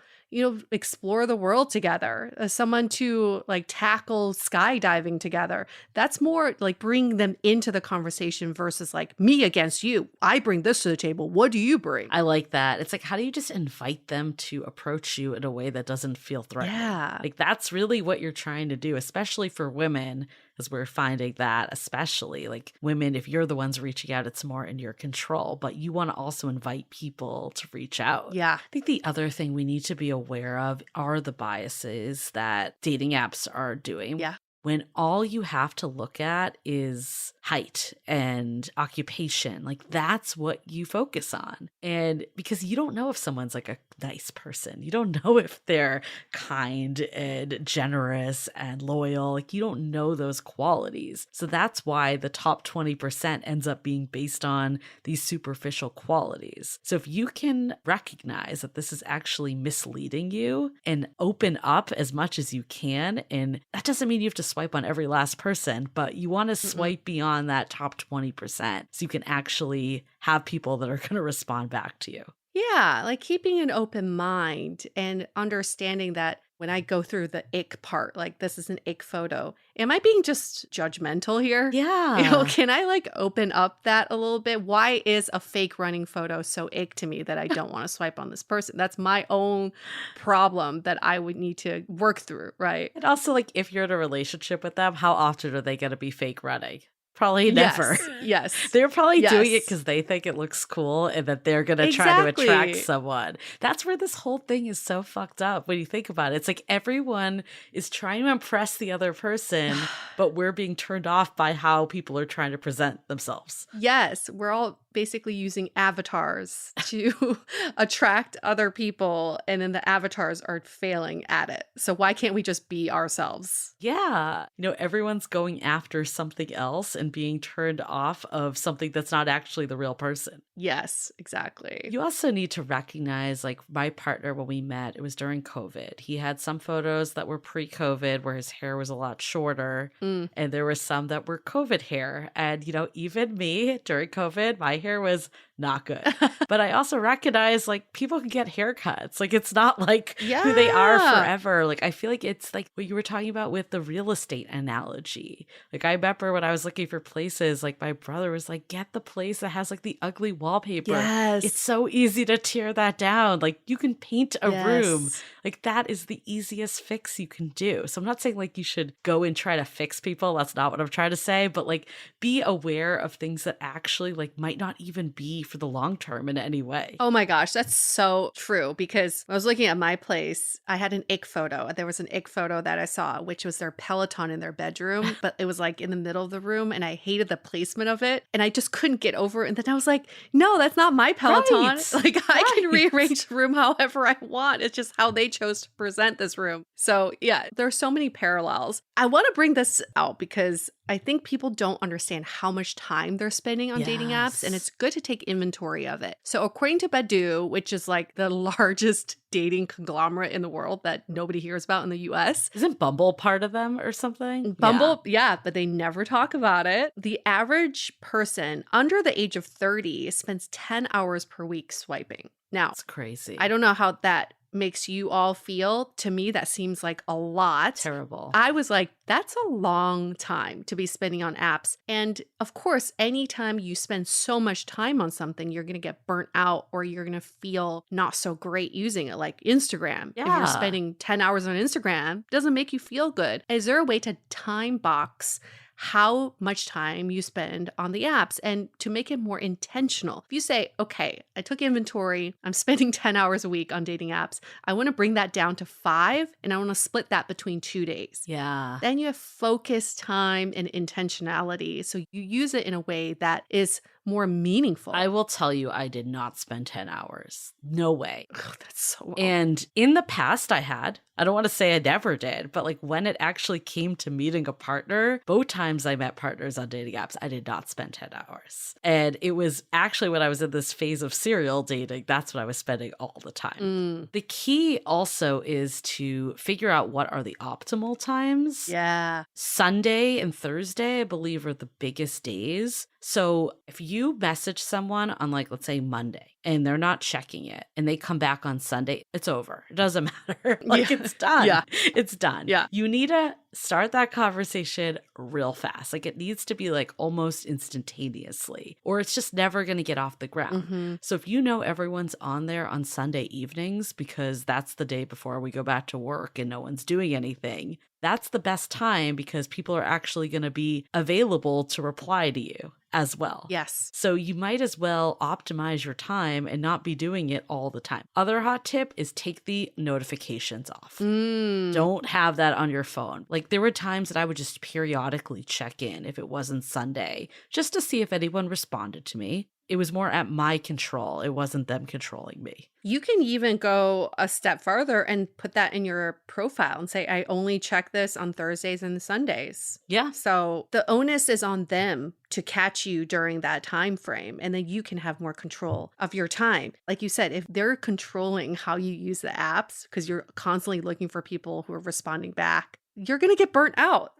explore the world together, someone to like tackle skydiving together. That's more like bring them into the conversation versus like me against you. I bring this to the table. What do you bring? I like that. It's like, how do you just invite them to approach you in a way that doesn't feel threatening? Yeah. Like, that's really what you're trying to do, especially for women, as we're finding that, especially like women, if you're the ones reaching out, it's more in your control, but you want to also invite people to reach out. Yeah. I think the other thing we need to be aware of are the biases that dating apps are doing. Yeah. When all you have to look at is height and occupation, like that's what you focus on. And because you don't know if someone's like a nice person, you don't know if they're kind and generous and loyal, like you don't know those qualities. So that's why the top 20% ends up being based on these superficial qualities. So if you can recognize that this is actually misleading you and open up as much as you can, and that doesn't mean you have to swipe on every last person, but you want to swipe beyond that top 20% so you can actually have people that are going to respond back to you. Yeah, like keeping an open mind and understanding that when I go through the ick part, like this is an ick photo, am I being just judgmental here? Yeah. Can I like open up that a little bit? Why is a fake running photo so ick to me that I don't want to swipe on this person? That's my own problem that I would need to work through, right? And also, like, if you're in a relationship with them, how often are they going to be fake running? Probably never. Yes. They're probably doing it Yes. because they think it looks cool and that they're going to try to attract Exactly. someone. That's where this whole thing is so fucked up when you think about it. It's like everyone is trying to impress the other person, but we're being turned off by how people are trying to present themselves. Yes, we're all basically using avatars to attract other people, and then the avatars are failing at it. So why can't we just be ourselves? Yeah. Everyone's going after something else and being turned off of something that's not actually the real person. Yes, exactly. You also need to recognize, like, my partner, when we met, it was during COVID. He had some photos that were pre-COVID where his hair was a lot shorter, and there were some that were COVID hair. And, even me during COVID, my hair was not good. But I also recognize, like, people can get haircuts. Like, it's not like who they are Yeah. forever. Like, I feel like it's like what you were talking about with the real estate analogy. Like, I remember when I was looking for places, like, my brother was like, get the place that has like the ugly wallpaper. Yes. It's so easy to tear that down. Like, you can paint a room. Yes. Like, that is the easiest fix you can do. So I'm not saying like you should go and try to fix people. That's not what I'm trying to say. But like, be aware of things that actually like might not even be for the long term in any way. Oh my gosh, that's so true. Because I was looking at my place, I had an ick photo. There was an ick photo that I saw, which was their Peloton in their bedroom, but it was like in the middle of the room, and I hated the placement of it, and I just couldn't get over it. And then I was like, no, that's not my Peloton. Right. Like, I can Right. rearrange the room however I want. It's just how they chose to present this room. So yeah, there are so many parallels. I want to bring this out because I think people don't understand how much time they're spending on dating apps, and it's good to take inventory of it. So according to Badoo, which is like the largest dating conglomerate in the world that nobody hears about in the US. Isn't Bumble part of them or something? Bumble, yeah, but they never talk about it. The average person under the age of 30 spends 10 hours per week swiping. Now, It's crazy. I don't know how that makes you all feel. To me, that seems like a lot. Terrible. I was like, that's a long time to be spending on apps. And of course, anytime you spend so much time on something, you're going to get burnt out or you're going to feel not so great using it, like Instagram. If Yeah. you're spending 10 hours on Instagram, it doesn't make you feel good. Is there a way to time box how much time you spend on the apps and to make it more intentional? If you say, okay, I took inventory, I'm spending 10 hours a week on dating apps, I want to bring that down to 5 and I want to split that between 2 days. Yeah. Then you have focused time and intentionality. So you use it in a way that is more meaningful. I will tell you, I did not spend 10 hours. No way. Ugh, that's so And in the past, I don't want to say I never did, but like when it actually came to meeting a partner, both times I met partners on dating apps, I did not spend 10 hours. And it was actually when I was in this phase of serial dating, that's what I was spending all the time. The key also is to figure out what are the optimal times. Yeah. Sunday and Thursday, I believe, are the biggest days. So if you message someone on, like, let's say Monday, and they're not checking it, and they come back on Sunday, it's over. It doesn't matter. Like, Yeah. it's done. Yeah. It's done. Yeah. You need to start that conversation real fast. Like, it needs to be like almost instantaneously, or it's just never going to get off the ground. So if you know everyone's on there on Sunday evenings because that's the day before we go back to work and no one's doing anything, that's the best time because people are actually going to be available to reply to you as well. Yes. So you might as well optimize your time and not be doing it all the time. Other hot tip is take the notifications off. Don't have that on your phone. Like, there were times that I would just periodically check in if it wasn't Sunday, just to see if anyone responded to me. It was more at my control. It wasn't them controlling me. You can even go a step further and put that in your profile and say, I only check this on Thursdays and Sundays. Yeah. So the onus is on them to catch you during that time frame. And then you can have more control of your time. Like you said, if they're controlling how you use the apps, because you're constantly looking for people who are responding back, you're going to get burnt out.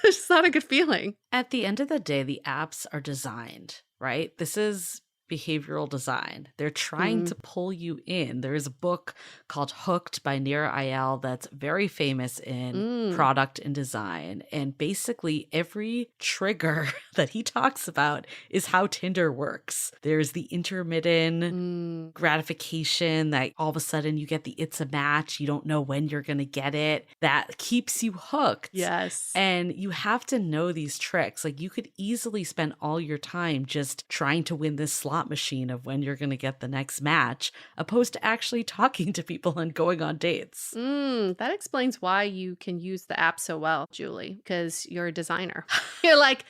It's not a good feeling. At the end of the day, the apps are designed, right? This is behavioral design. They're trying to pull you in. There is a book called Hooked by Nir Eyal that's very famous in product and design. And basically every trigger that he talks about is how Tinder works. There's the intermittent gratification that all of a sudden you get the it's a match. You don't know when you're going to get it. That keeps you hooked. Yes. And you have to know these tricks. Like, you could easily spend all your time just trying to win this slot machine of when you're going to get the next match, opposed to actually talking to people and going on dates. That explains why you can use the app so well, Julie, because you're a designer. You're like,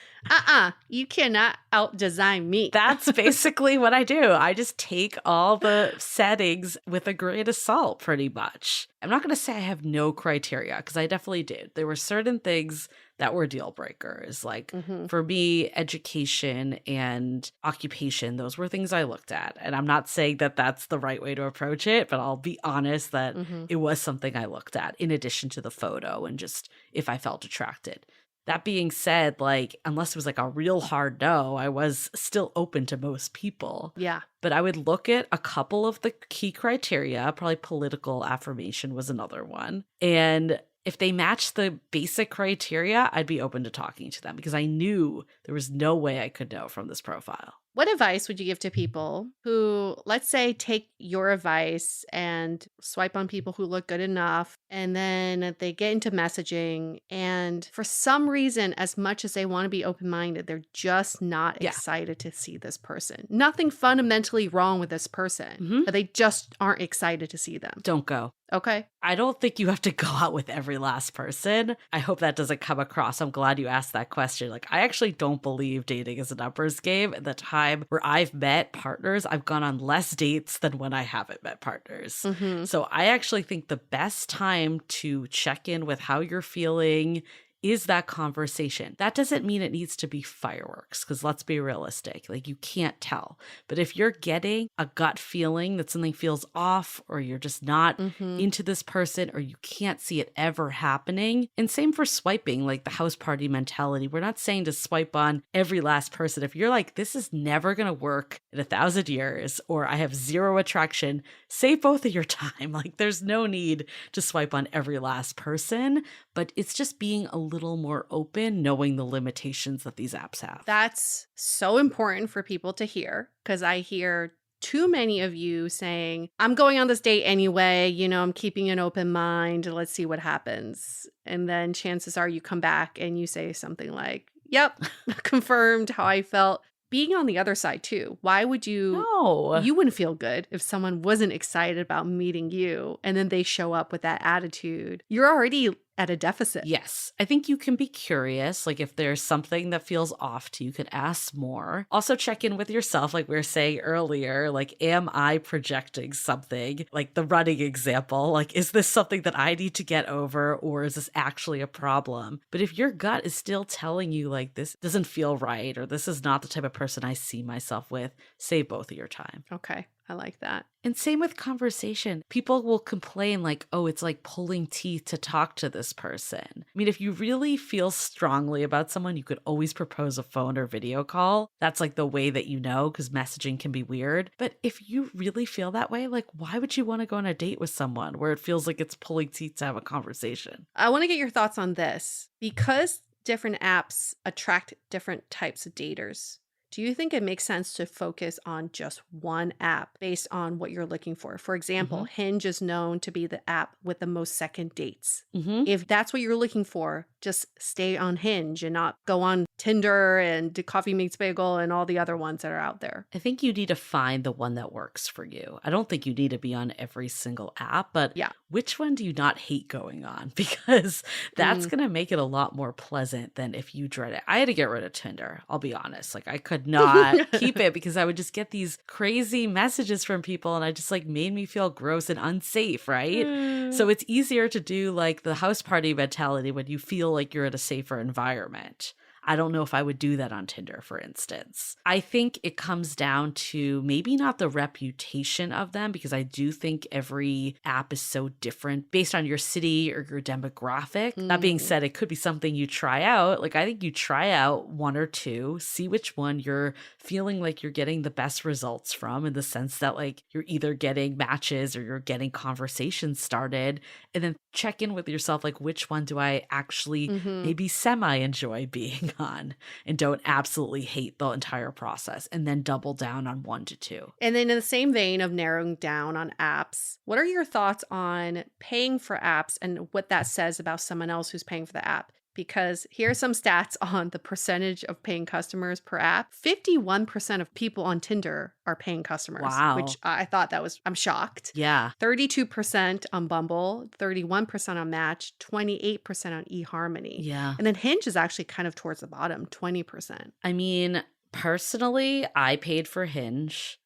you cannot out-design me. That's basically what I do. I just take all the settings with a grain of salt, pretty much. I'm not going to say I have no criteria, because I definitely did. There were certain things that were deal breakers. Like, for me, education and occupation, those were things I looked at. And I'm not saying that that's the right way to approach it, but I'll be honest that it was something I looked at in addition to the photo and just if I felt attracted. That being said, like, unless it was like a real hard no, I was still open to most people. Yeah. But I would look at a couple of the key criteria. Probably political affirmation was another one. And if they matched the basic criteria, I'd be open to talking to them because I knew there was no way I could know from this profile. What advice would you give to people who, let's say, take your advice and swipe on people who look good enough, and then they get into messaging, and for some reason, as much as they want to be open-minded, they're just not excited to see this person. Nothing fundamentally wrong with this person, but they just aren't excited to see them. Don't go. Okay. I don't think you have to go out with every last person. I hope that doesn't come across. I'm glad you asked that question. Like, I actually don't believe dating is a numbers game. At the time where I've met partners, I've gone on less dates than when I haven't met partners. So I actually think the best time to check in with how you're feeling is that conversation. That doesn't mean it needs to be fireworks, because let's be realistic. Like, you can't tell. But if you're getting a gut feeling that something feels off, or you're just not into this person, or you can't see it ever happening, and same for swiping, like the house party mentality. We're not saying to swipe on every last person. If you're like, this is never going to work in 1,000 years, or I have zero attraction, save both of your time. Like, there's no need to swipe on every last person, but it's just being a little more open, knowing the limitations that these apps have. That's so important for people to hear, because I hear too many of you saying, I'm going on this date anyway, you know, I'm keeping an open mind, let's see what happens. And then chances are you come back and you say something like, yep, confirmed how I felt. Being on the other side too, why would you? No. You wouldn't feel good if someone wasn't excited about meeting you and then they show up with that attitude. You're already at a deficit. Yes. I think you can be curious. Like if there's something that feels off to you, could ask more. Also check in with yourself. Like we were saying earlier, like, am I projecting something? Like the running example, like, is this something that I need to get over or is this actually a problem? But if your gut is still telling you like this doesn't feel right or this is not the type of person I see myself with, save both of your time. Okay. I like that. And same with conversation. People will complain like, oh, it's like pulling teeth to talk to this person. I mean, if you really feel strongly about someone, you could always propose a phone or video call. That's like the way that you know, because messaging can be weird. But if you really feel that way, like, why would you want to go on a date with someone where it feels like it's pulling teeth to have a conversation? I want to get your thoughts on this. Because different apps attract different types of daters, do you think it makes sense to focus on just one app based on what you're looking for? For example, Hinge is known to be the app with the most second dates. If that's what you're looking for, just stay on Hinge and not go on Tinder and Coffee Meets Bagel and all the other ones that are out there. I think you need to find the one that works for you. I don't think you need to be on every single app, but yeah, which one do you not hate going on? Because that's going to make it a lot more pleasant than if you dread it. I had to get rid of Tinder. I'll be honest. Like I could not keep it because I would just get these crazy messages from people and I just like made me feel gross and unsafe, right? So it's easier to do like the house party mentality when you feel like you're in a safer environment. I don't know if I would do that on Tinder, for instance. I think it comes down to maybe not the reputation of them, because I do think every app is so different based on your city or your demographic. That being said, it could be something you try out. Like I think you try out one or two, see which one you're feeling like you're getting the best results from, in the sense that like you're either getting matches or you're getting conversations started, and then check in with yourself, like which one do I actually maybe semi-enjoy being on and don't absolutely hate the entire process, and then double down on 1 to 2. And then in the same vein of narrowing down on apps, what are your thoughts on paying for apps and what that says about someone else who's paying for the app? Because here are some stats on the percentage of paying customers per app. 51% of people on Tinder are paying customers. Wow. Which I thought I'm shocked. Yeah. 32% on Bumble, 31% on Match, 28% on eHarmony. Yeah. And then Hinge is actually kind of towards the bottom, 20%. I mean, personally, I paid for Hinge.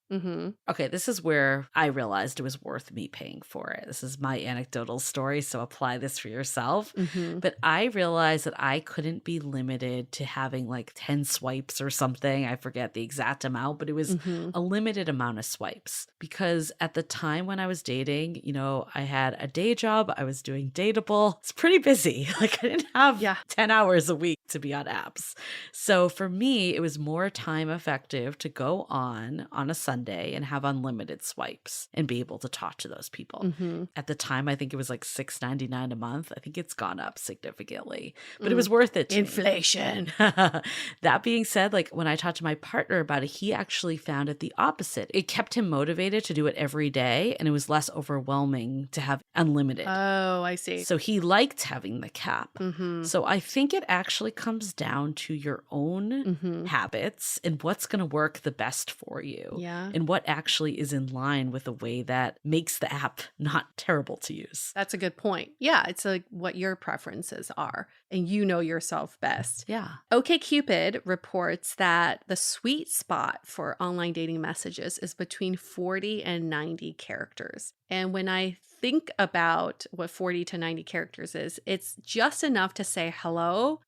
Okay, this is where I realized it was worth me paying for it. This is my anecdotal story, so apply this for yourself. But I realized that I couldn't be limited to having like 10 swipes or something. I forget the exact amount, but it was a limited amount of swipes. Because at the time when I was dating, you know, I had a day job, I was doing Dateable. It's pretty busy. Like I didn't have 10 hours a week to be on apps. So for me, it was more time effective to go on a Sunday and have unlimited swipes and be able to talk to those people. At the time, I think it was like $6.99 a month. I think it's gone up significantly, but it was worth it to Inflation. me. That being said, like when I talked to my partner about it, he actually found it the opposite. It kept him motivated to do it every day, and it was less overwhelming to have unlimited. Oh, I see. So he liked having the cap. So I think it actually comes down to your own habits and what's going to work the best for you. Yeah. And what actually is in line with the way that makes the app not terrible to use. That's a good point. Yeah, it's like what your preferences are, and you know yourself best. Yeah. OkCupid reports that the sweet spot for online dating messages is between 40 and 90 characters. And when I think about what 40 to 90 characters is, it's just enough to say hello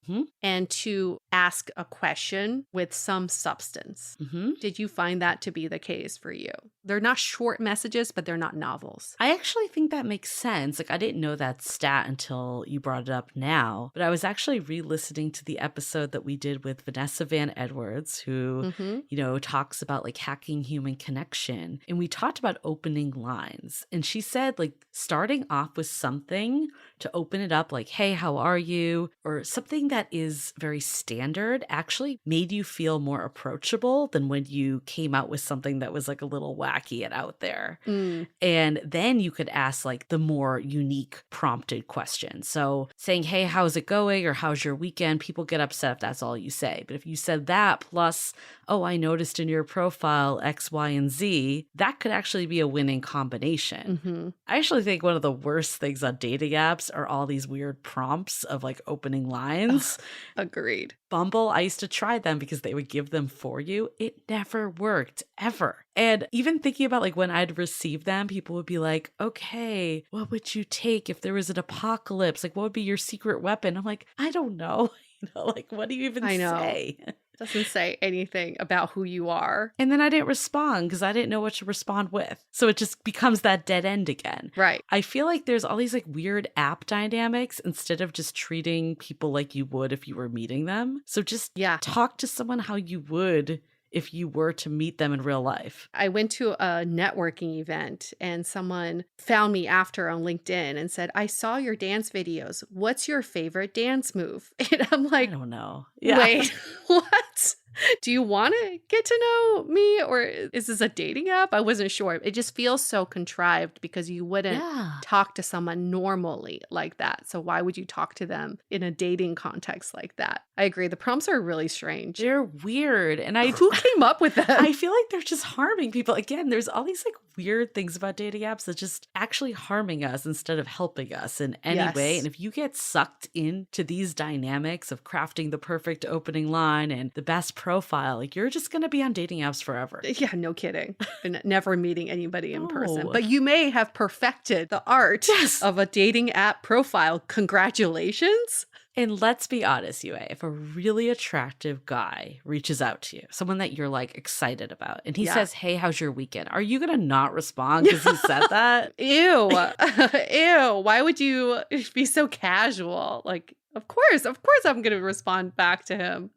and to ask a question with some substance. Did you find that to be the case for you? They're not short messages, but they're not novels. I actually think that makes sense. Like I didn't know that stat until you brought it up now, but I was actually re-listening to the episode that we did with Vanessa Van Edwards, who, you know, talks about like hacking human connection. And we talked about opening lines. And she said like starting off with something to open it up, like, hey, how are you? Or something that is very standard actually made you feel more approachable than when you came out with something that was like a little wacky and out there. And then you could ask like the more unique prompted questions. So saying, hey, how's it going? Or how's your weekend? People get upset if that's all you say. But if you said that plus, oh, I noticed in your profile X, Y, and Z, that could actually be a winning combination. I actually actually think one of the worst things on dating apps are all these weird prompts of like opening lines. Agreed. Bumble, I used to try them because they would give them for you. It never worked, ever. And even thinking about like when I'd receive them, people would be like, okay, what would you take if there was an apocalypse? Like, what would be your secret weapon? I'm like, I don't know. Like, what do you even I know. say? Doesn't say anything about who you are. And then I didn't respond because I didn't know what to respond with. So it just becomes that dead end again. Right. I feel like there's all these like weird app dynamics instead of just treating people like you would if you were meeting them. So just talk to someone how you would if you were to meet them in real life. I went to a networking event and someone found me after on LinkedIn and said, I saw your dance videos. What's your favorite dance move? And I'm like, I don't know. Wait, what? Do you want to get to know me, or is this a dating app? I wasn't sure. It just feels so contrived because you wouldn't talk to someone normally like that. So why would you talk to them in a dating context like that? I agree. The prompts are really strange. They're weird. And who came up with them? I feel like they're just harming people. Again, there's all these like weird things about dating apps that just actually harming us instead of helping us in any way. And if you get sucked into these dynamics of crafting the perfect opening line and the best profile, like you're just going to be on dating apps forever. Yeah, no kidding. And never meeting anybody in person. But you may have perfected the art of a dating app profile. Congratulations. And let's be honest, Yue, if a really attractive guy reaches out to you, someone that you're like excited about, and he says, hey, how's your weekend? Are you going to not respond because he said that? Ew. Ew. Why would you be so casual? Like, of course I'm going to respond back to him.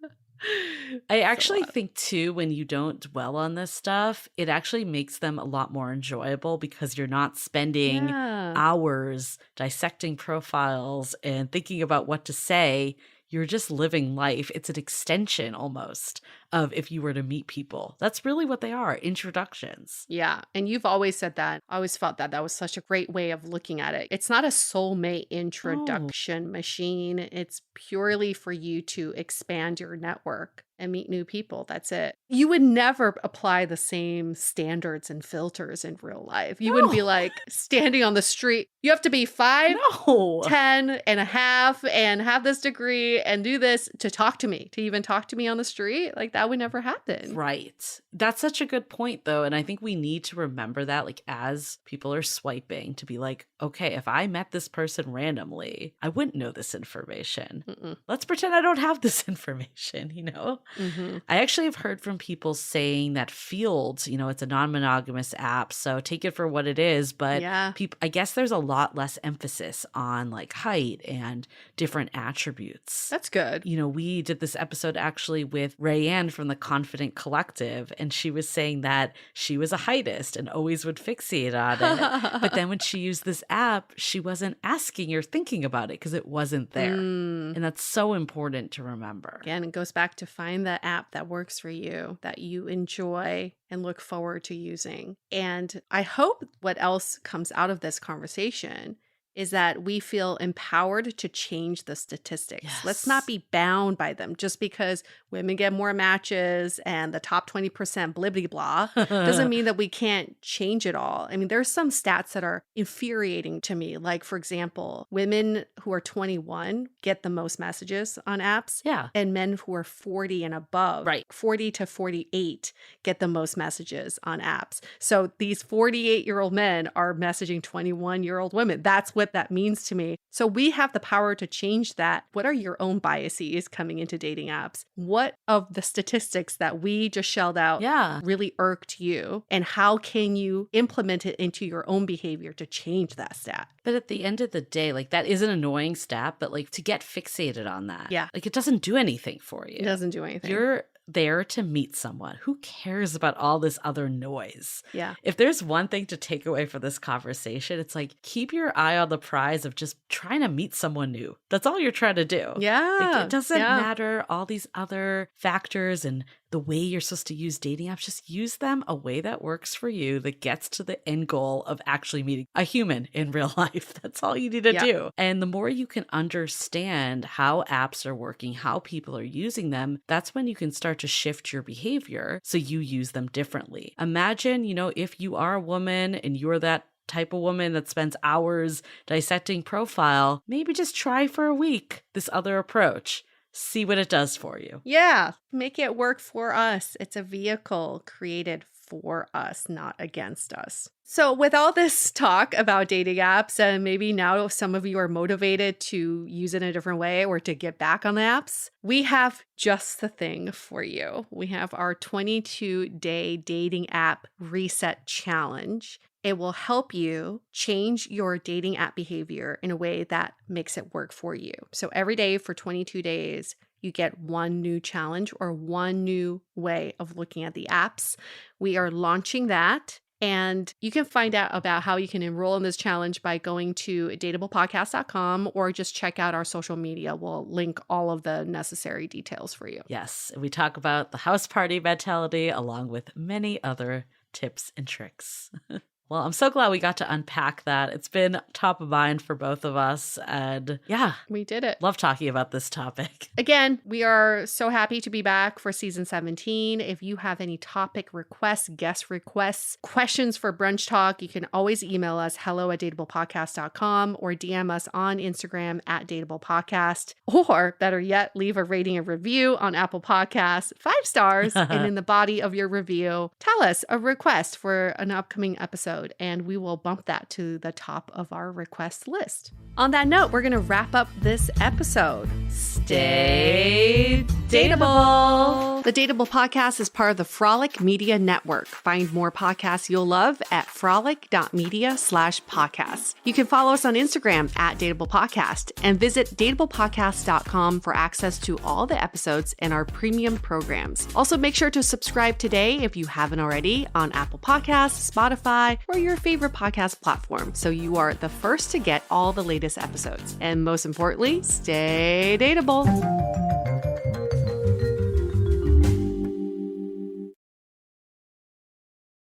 I actually think too, when you don't dwell on this stuff, it actually makes them a lot more enjoyable because you're not spending hours dissecting profiles and thinking about what to say. You're just living life. It's an extension almost of if you were to meet people. That's really what they are, introductions. Yeah. And you've always said that. I always felt that was such a great way of looking at it. It's not a soulmate introduction machine. It's purely for you to expand your network and meet new people. That's it. You would never apply the same standards and filters in real life. You wouldn't be like standing on the street. You have to be 5'10" and a half and have this degree and do this to talk to me, to even talk to me on the street. Like that would never happen. Right. That's such a good point though. And I think we need to remember that like as people are swiping to be like, okay, if I met this person randomly, I wouldn't know this information. Let's pretend I don't have this information, you know? I actually have heard from people saying that Fields, you know, it's a non-monogamous app, so take it for what it is. But I guess there's a lot less emphasis on like height and different attributes. That's good. You know, we did this episode actually with Rayanne from the Confident Collective, and she was saying that she was a heightist and always would fixate on it. But then when she used this app, she wasn't asking or thinking about it because it wasn't there. And that's so important to remember. Again, it goes back to find the app that works for you, that you enjoy and look forward to using. And I hope what else comes out of this conversation is that we feel empowered to change the statistics. Let's not be bound by them just because women get more matches and the top 20% blibbity blah doesn't mean that we can't change it all. I mean, there's some stats that are infuriating to me. Like, for example, women who are 21 get the most messages on apps. And men who are 40 and above, 40 to 48, get the most messages on apps. So these 48-year-old men are messaging 21-year-old women. That's what that means to me. So we have the power to change that. What are your own biases coming into dating apps? What of the statistics that we just shelled out really irked you? And how can you implement it into your own behavior to change that stat? But at the end of the day, like that is an annoying stat, but like to get fixated on that, like it doesn't do anything for you. It doesn't do anything. You're there to meet someone. Who cares about all this other noise? Yeah. If there's one thing to take away from this conversation, it's like keep your eye on the prize of just trying to meet someone new. That's all you're trying to do. Yeah. Like, it doesn't matter all these other factors and the way you're supposed to use dating apps. Just use them a way that works for you, that gets to the end goal of actually meeting a human in real life. That's all you need to do. And the more you can understand how apps are working, how people are using them, that's when you can start to shift your behavior so you use them differently. Imagine, you know, if you are a woman and you're that type of woman that spends hours dissecting profile, maybe just try for a week this other approach. See what it does for you. Yeah, make it work for us. It's a vehicle created for us, not against us. So with all this talk about dating apps, and maybe now some of you are motivated to use it in a different way or to get back on the apps, we have just the thing for you. We have our 22-day dating app reset challenge. It will help you change your dating app behavior in a way that makes it work for you. So every day for 22 days, you get one new challenge or one new way of looking at the apps. We are launching that. And you can find out about how you can enroll in this challenge by going to dateablepodcast.com or just check out our social media. We'll link all of the necessary details for you. Yes, we talk about the house party mentality along with many other tips and tricks. Well, I'm so glad we got to unpack that. It's been top of mind for both of us. And yeah, we did it. Love talking about this topic. Again, we are so happy to be back for season 17. If you have any topic requests, guest requests, questions for Brunch Talk, you can always email us hello@dateablepodcast.com or DM us on Instagram @dateablepodcast. Or better yet, leave a rating and review on Apple Podcasts, 5 stars. And in the body of your review, tell us a request for an upcoming episode, and we will bump that to the top of our request list. On that note, we're going to wrap up this episode. Stay dateable. The Dateable Podcast is part of the Frolic Media Network. Find more podcasts you'll love at frolic.media/podcasts. You can follow us on Instagram @dateablepodcast and visit dateablepodcast.com for access to all the episodes and our premium programs. Also, make sure to subscribe today if you haven't already on Apple Podcasts, Spotify, or your favorite podcast platform, so you are the first to get all the latest episodes. And most importantly, stay dateable.